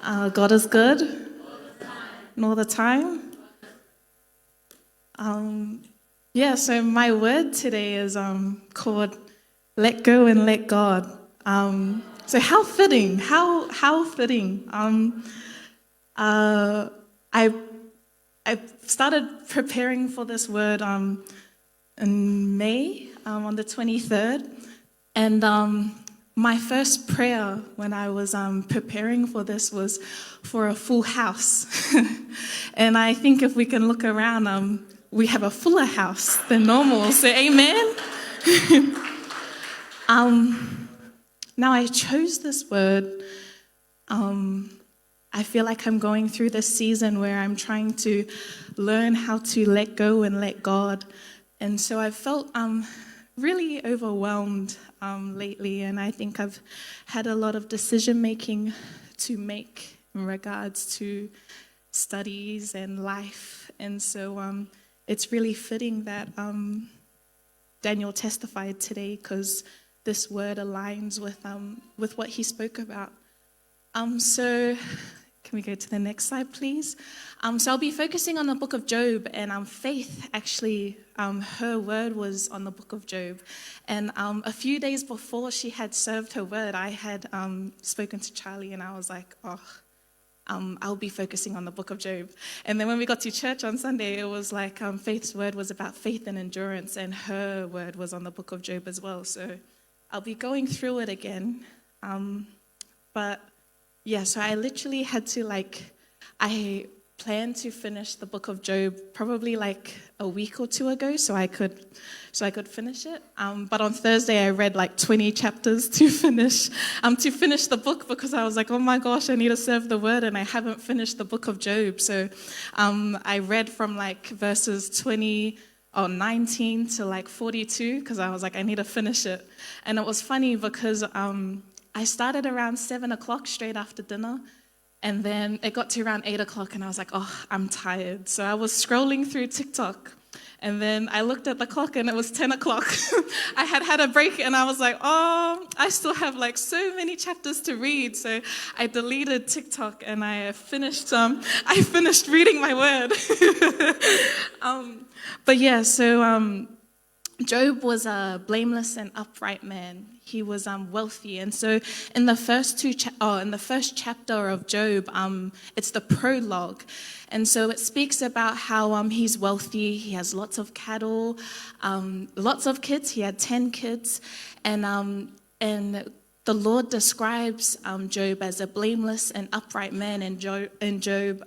God is good, and all the time. So my word today is called "Let Go and Let God." So how fitting, how fitting. I started preparing for this word in May on the 23rd, and my first prayer when I was preparing for this was for a full house. And I think if we can look around, we have a fuller house than normal, so amen. Now I chose this word. I feel like I'm going through this season where I'm trying to learn how to let go and let God. And so I felt really overwhelmed lately, and I think I've had a lot of decision making to make in regards to studies and life. And so it's really fitting that Daniel testified today, because this word aligns with what he spoke about. So can we go to the next slide, please? So I'll be focusing on the book of Job, and Faith, actually, her word was on the book of Job. And a few days before she had served her word, I had spoken to Charlie, and I was like, I'll be focusing on the book of Job. And then when we got to church on Sunday, it was like Faith's word was about faith and endurance, and her word was on the book of Job as well. So I'll be going through it again. So I literally had to I planned to finish the book of Job probably like a week or two ago, so I could finish it. But on Thursday I read like 20 chapters to finish the book, because I was like, oh my gosh, I need to serve the word, and I haven't finished the book of Job. So I read from like verses 19 to like 42, because I was like, I need to finish it. And it was funny because I started around 7 o'clock straight after dinner, and then it got to around 8 o'clock, and I was like, I'm tired. So I was scrolling through TikTok, and then I looked at the clock, and it was 10 o'clock. I had a break, and I was like, I still have like so many chapters to read. So I deleted TikTok, and I finished reading my word. Job was a blameless and upright man. He was wealthy, and so in the first chapter of Job, it's the prologue, and so it speaks about how he's wealthy. He has lots of cattle, lots of kids. He had 10 kids, and the Lord describes Job as a blameless and upright man in Job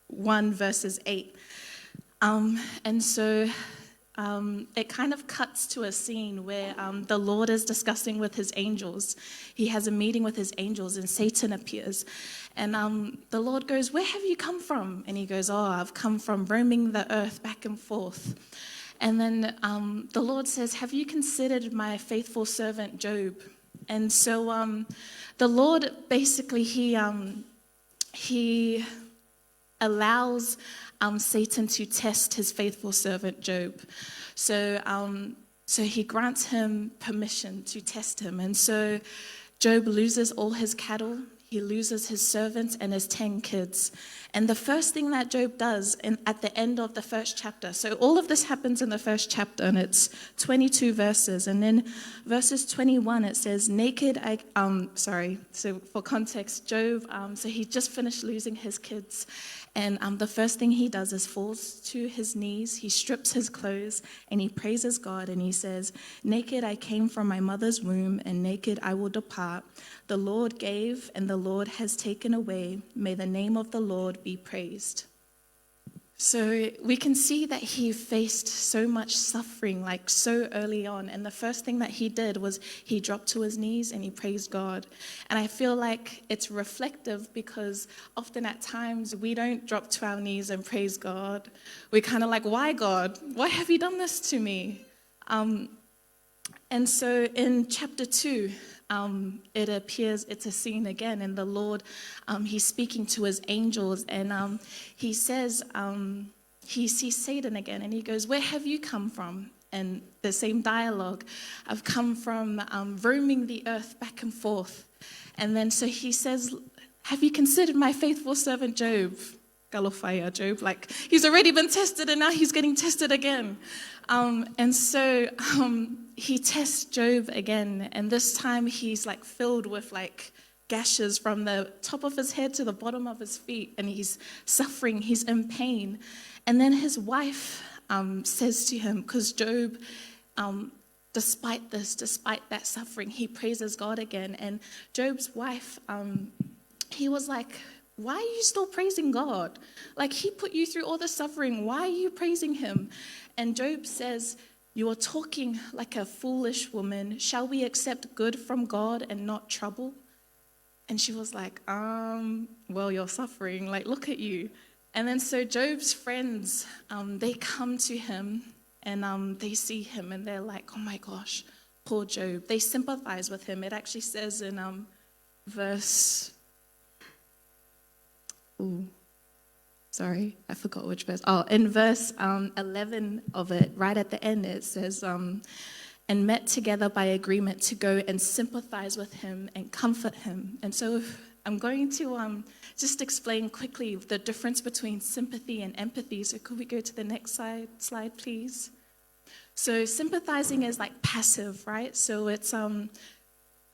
1 verses 8, it kind of cuts to a scene where the Lord is discussing with his angels. He has a meeting with his angels, and Satan appears. And the Lord goes, "Where have you come from?" And he goes, "I've come from roaming the earth back and forth." And then the Lord says, "Have you considered my faithful servant Job?" And so the Lord basically, he allows Satan to test his faithful servant Job. So he grants him permission to test him. And so Job loses all his cattle, he loses his servants and his 10 kids. And the first thing that Job does at the end of the first chapter, so all of this happens in the first chapter, and it's 22 verses. And then verses 21, it says, so for context, Job, so he just finished losing his kids. And the first thing he does is falls to his knees, he strips his clothes, and he praises God, and he says, "Naked I came from my mother's womb, and naked I will depart. The Lord gave, and the Lord has taken away. May the name of the Lord be praised." So we can see that he faced so much suffering, like so early on. And the first thing that he did was he dropped to his knees and he praised God. And I feel like it's reflective, because often at times we don't drop to our knees and praise God. We're kind of like, why God? Why have you done this to me? And so in chapter 2, it appears, it's a scene again, and the Lord, he's speaking to his angels, and he says, he sees Satan again, and he goes, "Where have you come from?" And the same dialogue, "I've come from roaming the earth back and forth." And then so he says, have you considered my faithful servant Job? Galofaya, Job, like he's already been tested and now he's getting tested again. And so he tests Job again, and this time he's like filled with like gashes from the top of his head to the bottom of his feet, and he's suffering, he's in pain. And then his wife says to him, because Job, despite that suffering, he praises God again. And Job's wife, he was like, why are you still praising God? Like, he put you through all the suffering. Why are you praising him? And Job says, you are talking like a foolish woman. Shall we accept good from God and not trouble? And she was like, well, you're suffering. Like, look at you. And then so Job's friends, they come to him and they see him and they're like, oh my gosh, poor Job. They sympathize with him. It actually says in verse... Ooh, sorry, I forgot which verse. Oh, in verse 11 of it, right at the end, it says, and met together by agreement to go and sympathize with him and comfort him. And so I'm going to just explain quickly the difference between sympathy and empathy. So could we go to the next slide, please? So sympathizing is like passive, right? So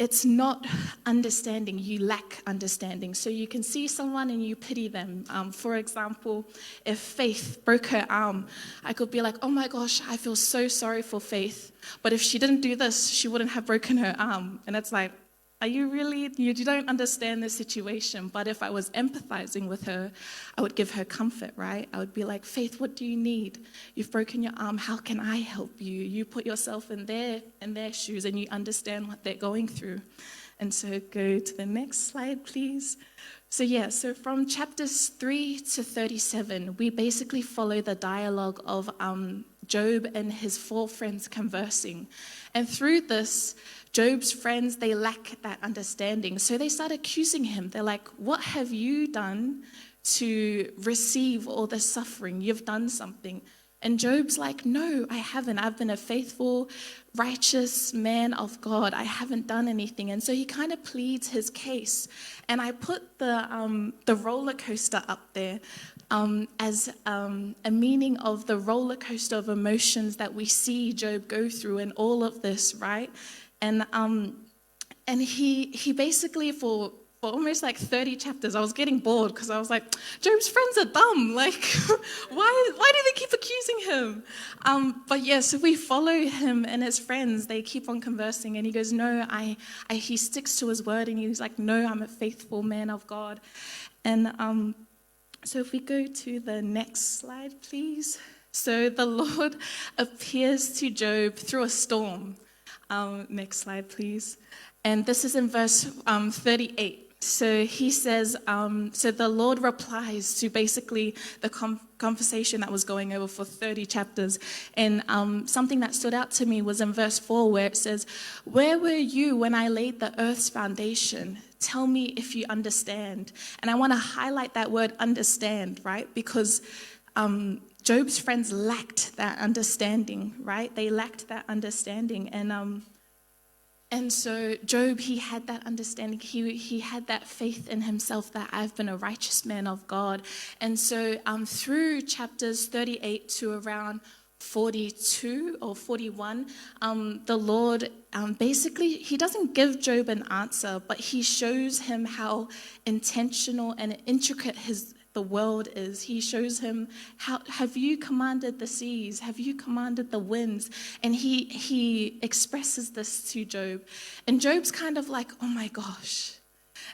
it's not understanding. You lack understanding. So you can see someone and you pity them. For example, if Faith broke her arm, I could be like, oh my gosh, I feel so sorry for Faith. But if she didn't do this, she wouldn't have broken her arm. And it's like, are you really, you don't understand the situation. But if I was empathizing with her, I would give her comfort, right? I would be like, Faith, what do you need? You've broken your arm. How can I help you? You put yourself in their shoes and you understand what they're going through. And so go to the next slide, please. So from chapters 3 to 37, we basically follow the dialogue of Job and his 4 friends conversing. And through this, Job's friends, they lack that understanding. So they start accusing him. They're like, what have you done to receive all this suffering? You've done something. And Job's like, no, I haven't. I've been a faithful, righteous man of God. I haven't done anything. And so he kind of pleads his case. And I put the roller coaster up there as a meaning of the roller coaster of emotions that we see Job go through in all of this, right? And he basically for almost like 30 chapters, I was getting bored because I was like, Job's friends are dumb. Like, why do they keep accusing him? But yeah, so we follow him and his friends. They keep on conversing, and he goes, no, he sticks to his word, and he's like, no, I'm a faithful man of God. And so if we go to the next slide, please. So the Lord appears to Job through a storm. Next slide, please. And this is in verse 38. So he says, so the Lord replies to basically the conversation that was going over for 30 chapters. And something that stood out to me was in verse 4, where it says, where were you when I laid the earth's foundation? Tell me if you understand. And I want to highlight that word understand, right? Because Job's friends lacked that understanding, right? They lacked that understanding. And so Job, he had that understanding. He had that faith in himself that I've been a righteous man of God. And so through chapters 38 to around 42 or 41, the Lord basically, he doesn't give Job an answer, but he shows him how intentional and intricate the world is. He shows him, how have you commanded the seas? Have you commanded the winds? And he expresses this to Job. And Job's kind of like, oh my gosh.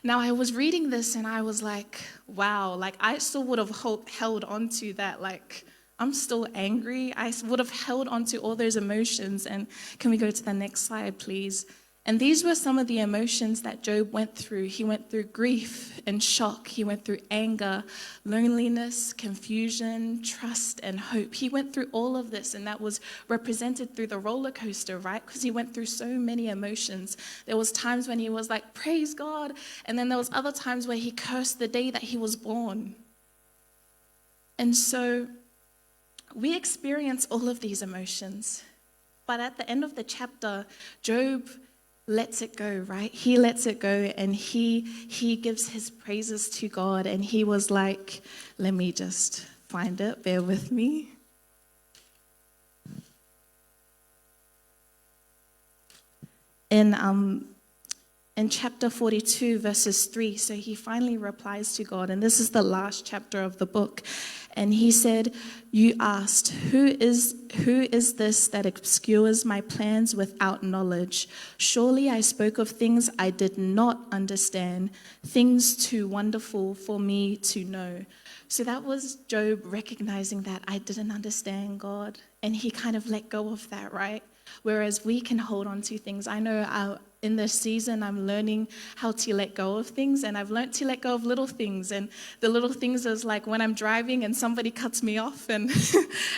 Now I was reading this and I was like, wow, like I still would have held on to that, like I'm still angry. I would have held on to all those emotions. And can we go to the next slide, please? And these were some of the emotions that Job went through. He went through grief and shock. He went through anger, loneliness, confusion, trust, and hope. He went through all of this, and that was represented through the roller coaster, right? Because he went through so many emotions. There was times when he was like, praise God. And then there was other times where he cursed the day that he was born. And so we experience all of these emotions. But at the end of the chapter, Job lets it go, right? He lets it go, and he gives his praises to God, and he was like, let me just find it, bear with me. In chapter 42, verses 3, so he finally replies to God, and this is the last chapter of the book. And he said, you asked, who is this that obscures my plans without knowledge? Surely I spoke of things I did not understand, things too wonderful for me to know. So that was Job recognizing that I didn't understand God, and he kind of let go of that, right? Whereas we can hold on to things. I know in this season, I'm learning how to let go of things, and I've learned to let go of little things. And the little things is like when I'm driving and somebody cuts me off, and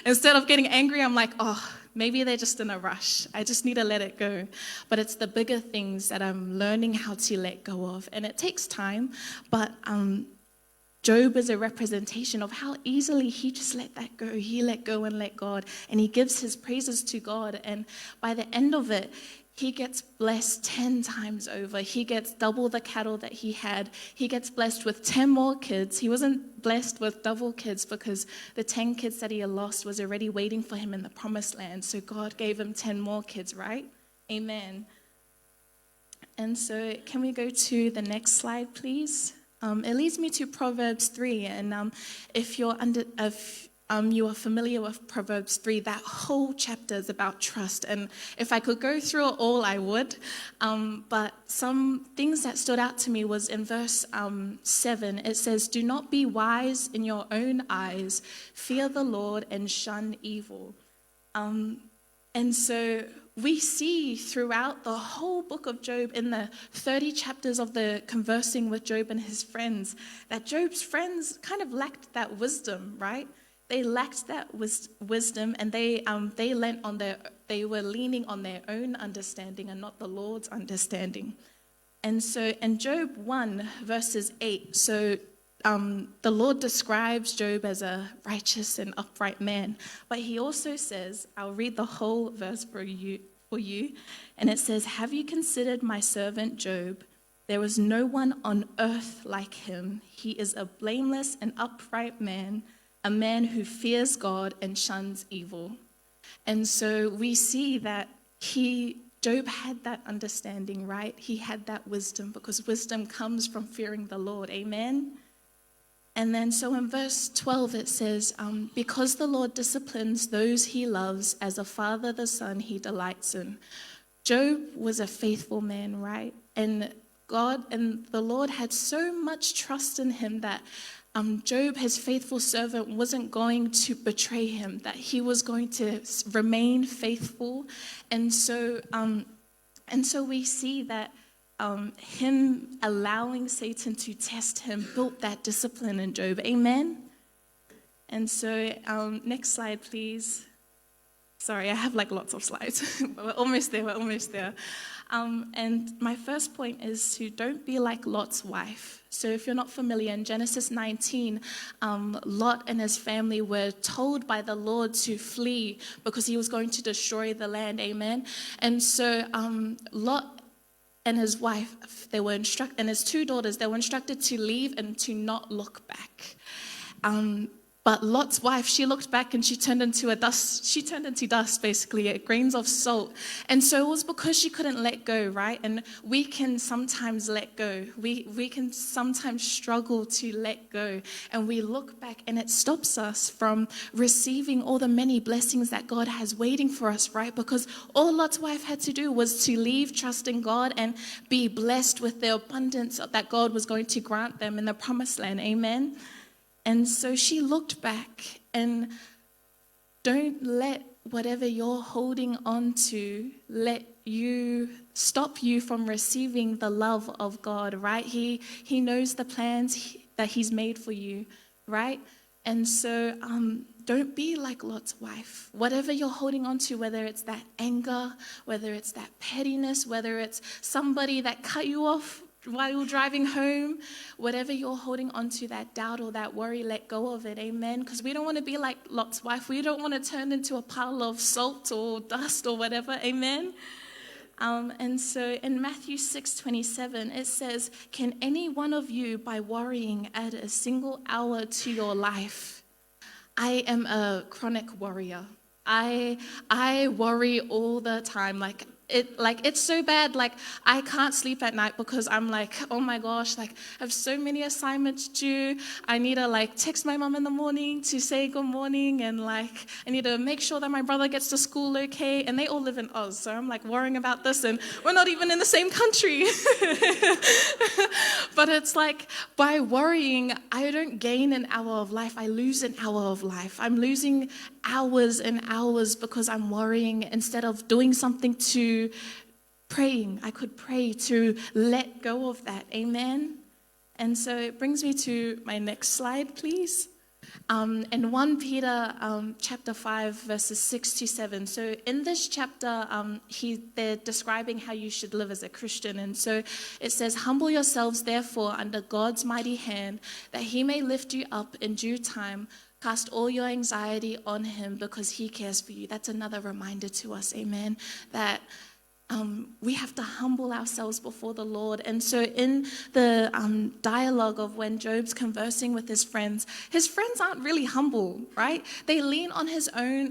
instead of getting angry, I'm like, oh, maybe they're just in a rush. I just need to let it go. But it's the bigger things that I'm learning how to let go of. And it takes time, but Job is a representation of how easily he just let that go. He let go and let God, and he gives his praises to God. And by the end of it, he gets blessed 10 times over. He gets double the cattle that he had. He gets blessed with 10 more kids. He wasn't blessed with double kids because the 10 kids that he had lost was already waiting for him in the promised land. So God gave him 10 more kids, right? Amen. And so can we go to the next slide, please? It leads me to Proverbs 3, and if you are familiar with Proverbs 3, that whole chapter is about trust. And if I could go through it all, I would. But some things that stood out to me was in verse 7. It says, "Do not be wise in your own eyes. Fear the Lord and shun evil." And so we see throughout the whole book of Job, in the 30 chapters of the conversing with Job and his friends, that Job's friends kind of lacked that wisdom, right? They lacked that wisdom, and they were leaning on their own understanding and not the Lord's understanding. And so in Job 1, verses 8, the Lord describes Job as a righteous and upright man, but he also says, I'll read the whole verse for you, and it says, "Have you considered my servant Job? There is no one on earth like him. He is a blameless and upright man, a man who fears God and shuns evil." And so we see that Job had that understanding, right? He had that wisdom, because wisdom comes from fearing the Lord. Amen. And then so in verse 12 it says, "Because the Lord disciplines those he loves, as a father the son he delights in." Job was a faithful man, right? And God and the Lord had so much trust in him that Job, his faithful servant, wasn't going to betray him, that he was going to remain faithful. And so we see that him allowing Satan to test him built that discipline in Job. Amen? And so next slide, please. Sorry, I have like lots of slides, but we're almost there. And my first point is to don't be like Lot's wife. So if you're not familiar, in Genesis 19, Lot and his family were told by the Lord to flee because he was going to destroy the land. Amen? And so Lot and his wife, and his 2 daughters, they were instructed to leave and to not look back. But Lot's wife, she looked back and she turned into dust, basically, grains of salt. And so it was because she couldn't let go, right? And we can sometimes let go. We can sometimes struggle to let go. And we look back and it stops us from receiving all the many blessings that God has waiting for us, right? Because all Lot's wife had to do was to leave, trust in God, and be blessed with the abundance that God was going to grant them in the promised land. Amen? And so she looked back, and don't let whatever you're holding on to stop you from receiving the love of God, right? He knows the plans that he's made for you, right? And so don't be like Lot's wife. Whatever you're holding on to, whether it's that anger, whether it's that pettiness, whether it's somebody that cut you off while you're driving home, whatever you're holding on to, that doubt or that worry, let go of it. Amen? Because we don't want to be like Lot's wife. We don't want to turn into a pile of salt or dust or whatever. Amen? And so in Matthew 6:27, it says, "Can any one of you, by worrying, add a single hour to your life?" I am a chronic worrier. I worry all the time. It's so bad. Like, I can't sleep at night because I'm like, oh my gosh, like, I have so many assignments due. I need to like text my mom in the morning to say good morning, and like I need to make sure that my brother gets to school okay. And they all live in Oz, so I'm like worrying about this, and we're not even in the same country. But it's like, by worrying, I don't gain an hour of life. I lose an hour of life. I'm losing hours and hours because I'm worrying instead of doing something to praying. I could pray to let go of that. Amen. And so it brings me to my next slide, please. In 1 Peter chapter 5, verses 6 to 7. So in this chapter, they're describing how you should live as a Christian. And so it says, "Humble yourselves, therefore, under God's mighty hand, that he may lift you up in due time. Cast all your anxiety on him because he cares for you." That's another reminder to us, amen, that we have to humble ourselves before the Lord. And so in the dialogue of when Job's conversing with his friends aren't really humble, right? They lean on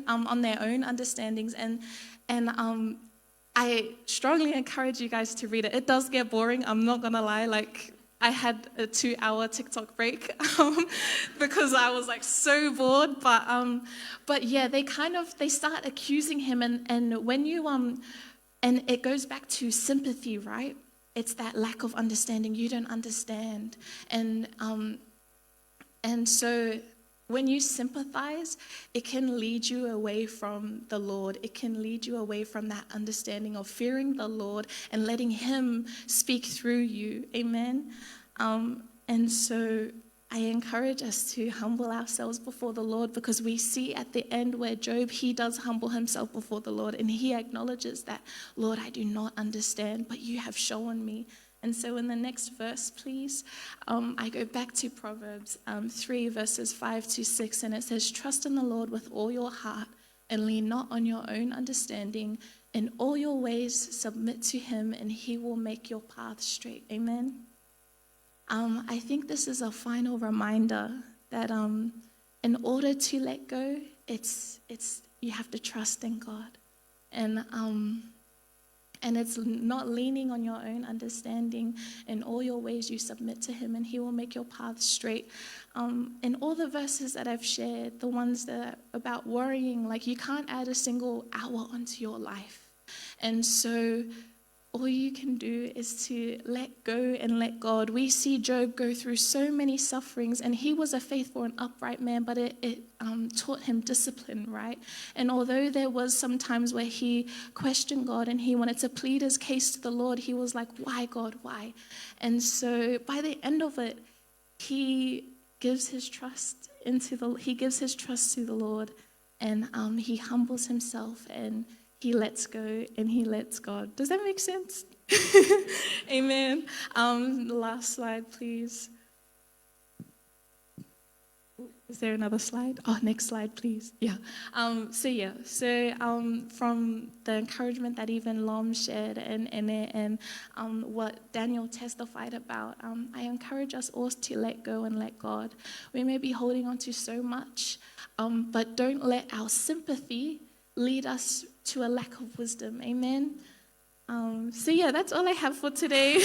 on their own understandings. And I strongly encourage you guys to read it. It does get boring, I'm not gonna lie. Like, I had a 2-hour TikTok break because I was like so bored. But yeah, they start accusing him, and when you and it goes back to sympathy, right? It's that lack of understanding. You don't understand, and so when you sympathize, it can lead you away from the Lord. It can lead you away from that understanding of fearing the Lord and letting him speak through you. Amen. And so I encourage us to humble ourselves before the Lord, because we see at the end where Job, he does humble himself before the Lord, and he acknowledges that, "Lord, I do not understand, but you have shown me." And so in the next verse, please, I go back to Proverbs 3, verses 5 to 6, and it says, "Trust in the Lord with all your heart and lean not on your own understanding. In all your ways submit to him, and he will make your path straight." Amen. I think this is a final reminder that in order to let go, it's you have to trust in God, and it's not leaning on your own understanding. In all your ways you submit to him, and he will make your path straight. In all the verses that I've shared, the ones that are about worrying, like, you can't add a single hour onto your life, and so all you can do is to let go and let God. We see Job go through so many sufferings, and he was a faithful and upright man, but it taught him discipline, right? And although there was some times where he questioned God and he wanted to plead his case to the Lord, he was like, "Why, God, why?" And so by the end of it, he gives his trust to the Lord, and he humbles himself, and he lets go, and he lets God. Does that make sense? Amen. Last slide, please. Is there another slide? Oh, next slide, please. Yeah. So from the encouragement that even Lom shared and what Daniel testified about, I encourage us all to let go and let God. We may be holding on to so much, but don't let our sympathy lead us to a lack of wisdom. Amen. That's all I have for today.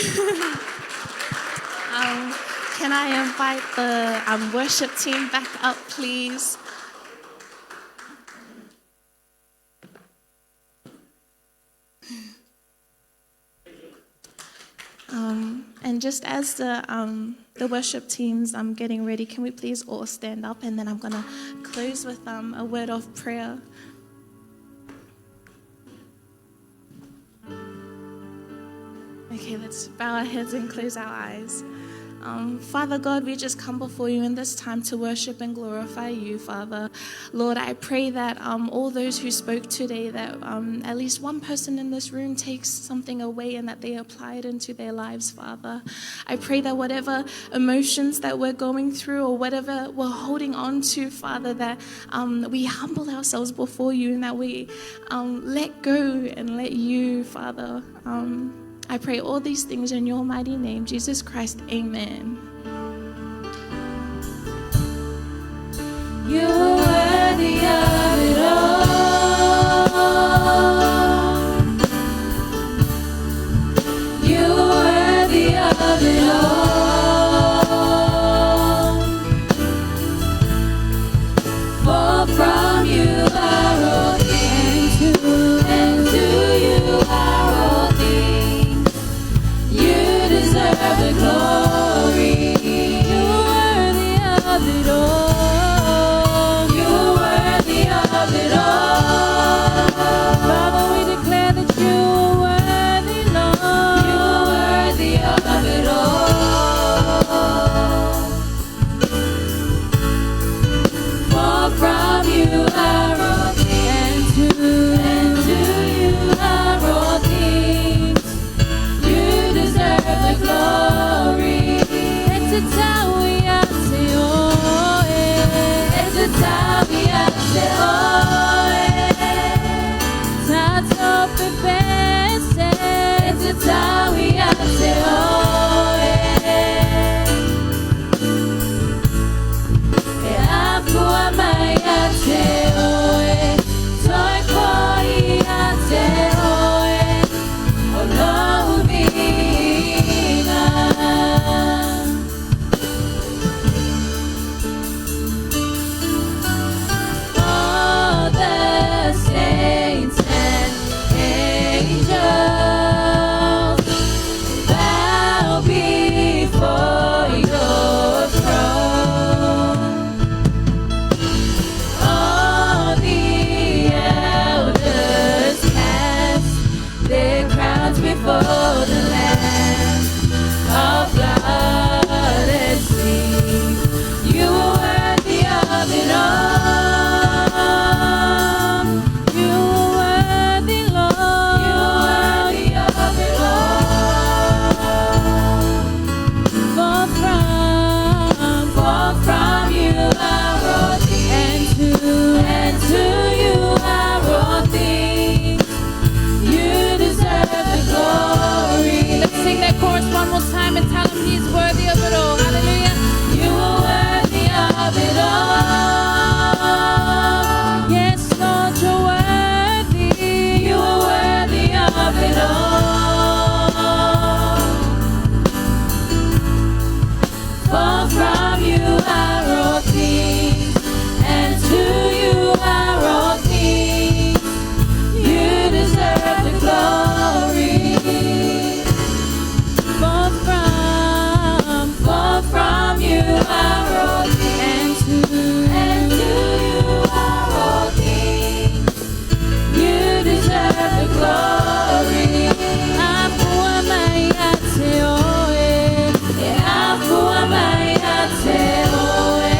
Can I invite the worship team back up, please? And just as the worship teams getting ready, can we please all stand up, and then I'm going to close with a word of prayer. Okay, let's bow our heads and close our eyes. Father God, we just come before you in this time to worship and glorify you, Father. Lord, I pray that all those who spoke today, that at least one person in this room takes something away and that they apply it into their lives, Father. I pray that whatever emotions that we're going through or whatever we're holding on to, Father, that we humble ourselves before you and that we let go and let you, Father. I pray all these things in your mighty name, Jesus Christ. Amen. You are worthy of it all. You are worthy of it all. For from you are all things, and to you are all things. You deserve the glory. You are worthy of it all. You are worthy of it all. Father, we declare that you are worthy, Lord. You are worthy of it all. For from you are all things, and to you are all things. You deserve the glory. All the saints and angels bow before your throne. All the elders cast their crowns before the Lamb of God and sing, you are worthy of it all. You are worthy, Lord. You are worthy of it all. For from you are all things, and to you are all things. You deserve the glory. Let's sing that chorus one more time and tell him he's worthy of it all. Hallelujah. You are worthy of it all. Yes, Lord, you're worthy. You are worthy of it all. For from you are all things, and to you are all things. You deserve the glory. For from you are all things, and to you are all things. You deserve the glory. Afua mayate oe, afua mayate oe,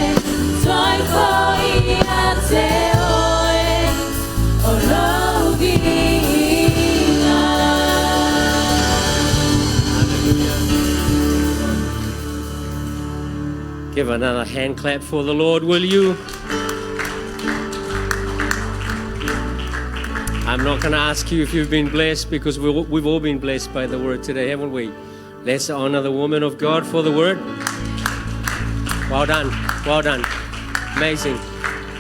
toi koi ate oe, olovina. Give another hand clap for the Lord, will you? I'm not going to ask you if you've been blessed, because we've all been blessed by the word today, haven't we? Let's honor the woman of God for the word. Well done. Well done. Amazing.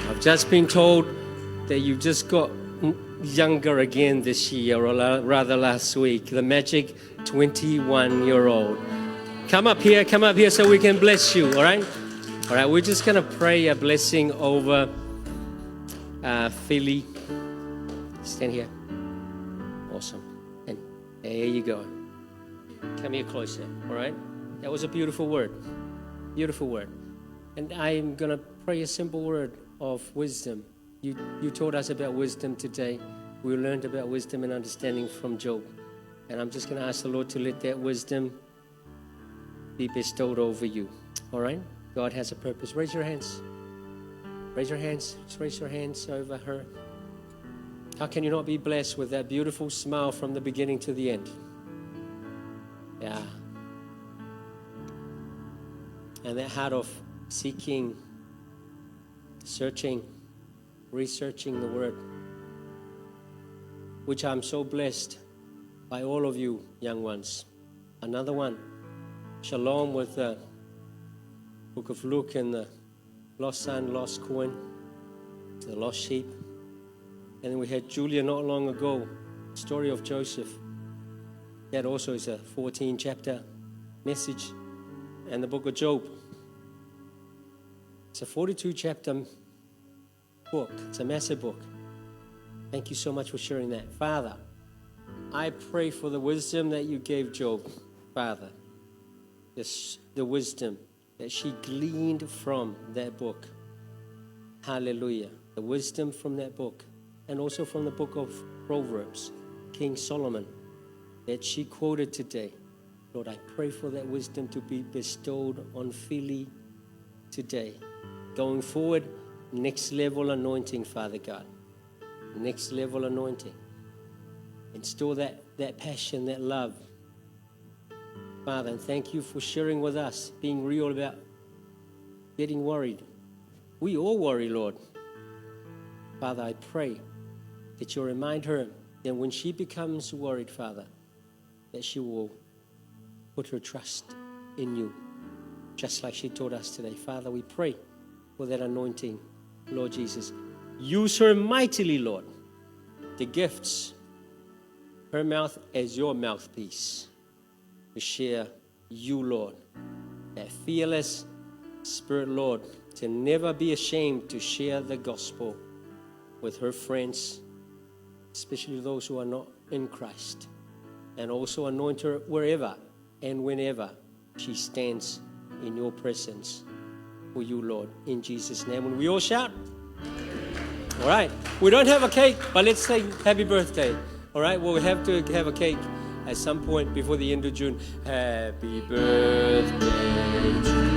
I've just been told that you've just got younger again this year, or rather last week. The magic 21-year-old. Come up here so we can bless you, all right? All right, we're just going to pray a blessing over Philly. Stand here. Awesome. And there you go. Come here closer, all right? That was a beautiful word. Beautiful word. And I'm going to pray a simple word of wisdom. You taught us about wisdom today. We learned about wisdom and understanding from Job. And I'm just going to ask the Lord to let that wisdom be bestowed over you. All right? God has a purpose. Raise your hands. Raise your hands. Just raise your hands over her. How can you not be blessed with that beautiful smile from the beginning to the end? Yeah. And that heart of seeking, searching, researching the Word, which I'm so blessed by all of you young ones. Another one, Shalom with the book of Luke and the lost son, lost coin, the lost sheep. And then we had Julia not long ago, story of Joseph. That also is a 14-chapter message. And the book of Job. It's a 42-chapter book. It's a massive book. Thank you so much for sharing that. Father, I pray for the wisdom that you gave Job, Father. The wisdom that she gleaned from that book. Hallelujah. The wisdom from that book. And also from the book of Proverbs, King Solomon, that she quoted today. Lord, I pray for that wisdom to be bestowed on Philly today. Going forward, next level anointing, Father God. Next level anointing. Instill that passion, that love. Father, and thank you for sharing with us, being real about getting worried. We all worry, Lord. Father, I pray that you'll remind her that when she becomes worried, Father, that she will put her trust in you, just like she taught us today. Father, we pray for that anointing, Lord Jesus. Use her mightily, Lord. The gifts, her mouth as your mouthpiece, to share you, Lord. That fearless spirit, Lord, to never be ashamed to share the gospel with her friends, especially those who are not in Christ. And also anoint her wherever and whenever she stands in your presence for you, Lord, in Jesus' name. And we all shout. All right. We don't have a cake, but let's say happy birthday. All right. Well, we have to have a cake at some point before the end of June. Happy birthday to you.